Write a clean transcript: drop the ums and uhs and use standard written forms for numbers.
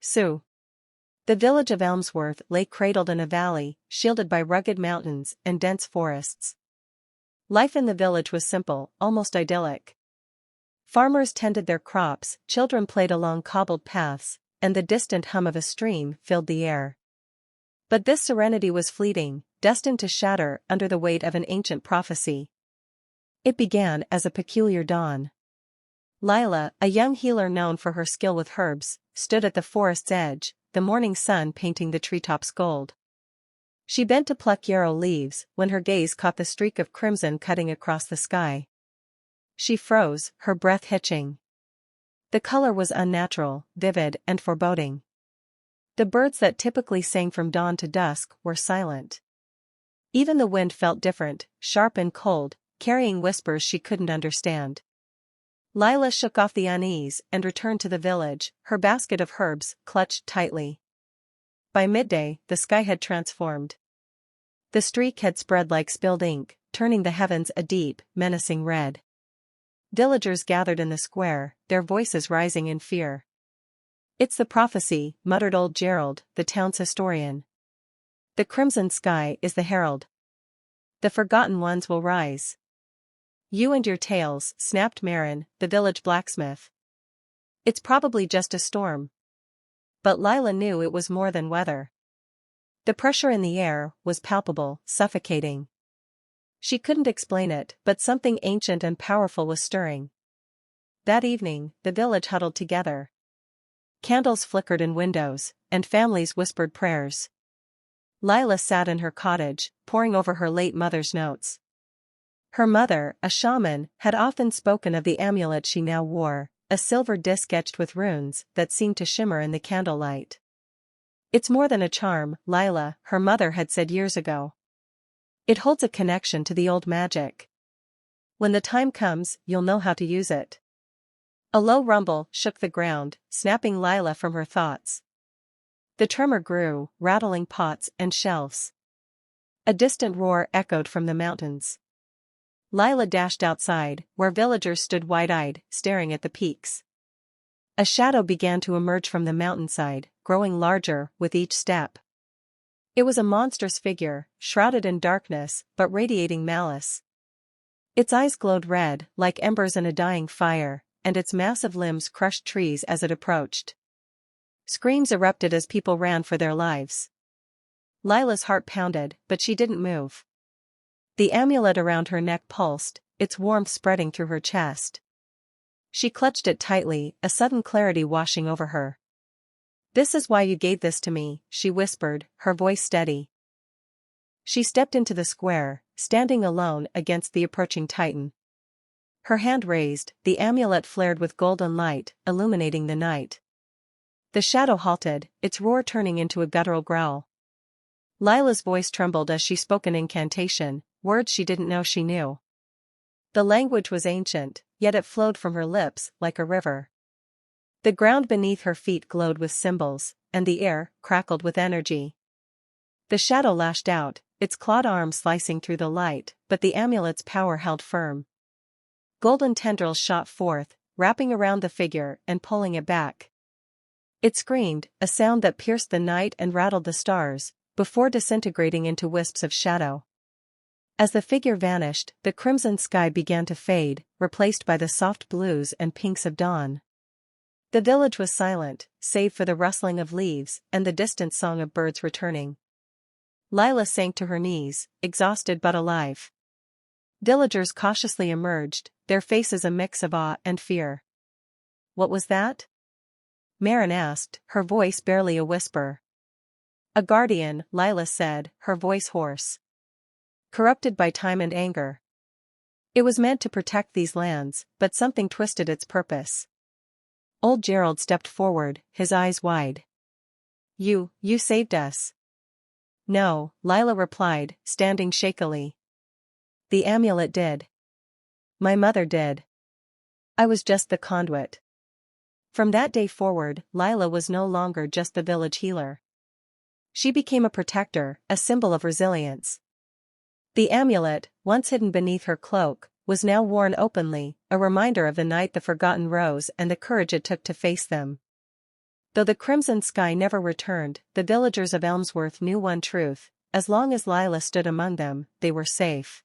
Sue. The village of Elmsworth lay cradled in a valley, shielded by rugged mountains and dense forests. Life in the village was simple, almost idyllic. Farmers tended their crops, children played along cobbled paths, and the distant hum of a stream filled the air. But this serenity was fleeting, destined to shatter under the weight of an ancient prophecy. It began as a peculiar dawn. Lila, a young healer known for her skill with herbs, stood at the forest's edge, the morning sun painting the treetops gold. She bent to pluck yarrow leaves when her gaze caught the streak of crimson cutting across the sky. She froze, her breath hitching. The color was unnatural, vivid, and foreboding. The birds that typically sang from dawn to dusk were silent. Even the wind felt different, sharp and cold, carrying whispers she couldn't understand. Lila shook off the unease and returned to the village, her basket of herbs clutched tightly. By midday, the sky had transformed. The streak had spread like spilled ink, turning the heavens a deep, menacing red. Villagers gathered in the square, their voices rising in fear. "It's the prophecy," muttered old Gerald, the town's historian. "The crimson sky is the herald. The forgotten ones will rise." "You and your tales," snapped Marin, the village blacksmith. "It's probably just a storm." But Lila knew it was more than weather. The pressure in the air was palpable, suffocating. She couldn't explain it, but something ancient and powerful was stirring. That evening, the village huddled together. Candles flickered in windows, and families whispered prayers. Lila sat in her cottage, poring over her late mother's notes. Her mother, a shaman, had often spoken of the amulet she now wore, a silver disc etched with runes that seemed to shimmer in the candlelight. "It's more than a charm, Lila," her mother had said years ago. "It holds a connection to the old magic. When the time comes, you'll know how to use it." A low rumble shook the ground, snapping Lila from her thoughts. The tremor grew, rattling pots and shelves. A distant roar echoed from the mountains. Lila dashed outside, where villagers stood wide-eyed, staring at the peaks. A shadow began to emerge from the mountainside, growing larger with each step. It was a monstrous figure, shrouded in darkness, but radiating malice. Its eyes glowed red, like embers in a dying fire, and its massive limbs crushed trees as it approached. Screams erupted as people ran for their lives. Lila's heart pounded, but she didn't move. The amulet around her neck pulsed, its warmth spreading through her chest. She clutched it tightly, a sudden clarity washing over her. "This is why you gave this to me," she whispered, her voice steady. She stepped into the square, standing alone against the approaching titan. Her hand raised, the amulet flared with golden light, illuminating the night. The shadow halted, its roar turning into a guttural growl. Lila's voice trembled as she spoke an incantation, words she didn't know she knew. The language was ancient, yet it flowed from her lips like a river. The ground beneath her feet glowed with symbols, and the air crackled with energy. The shadow lashed out, its clawed arms slicing through the light, but the amulet's power held firm. Golden tendrils shot forth, wrapping around the figure and pulling it back. It screamed, a sound that pierced the night and rattled the stars, before disintegrating into wisps of shadow. As the figure vanished, the crimson sky began to fade, replaced by the soft blues and pinks of dawn. The village was silent, save for the rustling of leaves and the distant song of birds returning. Lila sank to her knees, exhausted but alive. Villagers cautiously emerged, their faces a mix of awe and fear. "What was that?" Marin asked, her voice barely a whisper. "A guardian," Lila said, her voice hoarse. "Corrupted by time and anger. It was meant to protect these lands, but something twisted its purpose." Old Gerald stepped forward, his eyes wide. You saved us." "No," Lila replied, standing shakily. "The amulet did. My mother did. I was just the conduit." From that day forward, Lila was no longer just the village healer. She became a protector, a symbol of resilience. The amulet, once hidden beneath her cloak, was now worn openly, a reminder of the night the forgotten rose and the courage it took to face them. Though the crimson sky never returned, the villagers of Elmsworth knew one truth: as long as Lila stood among them, they were safe.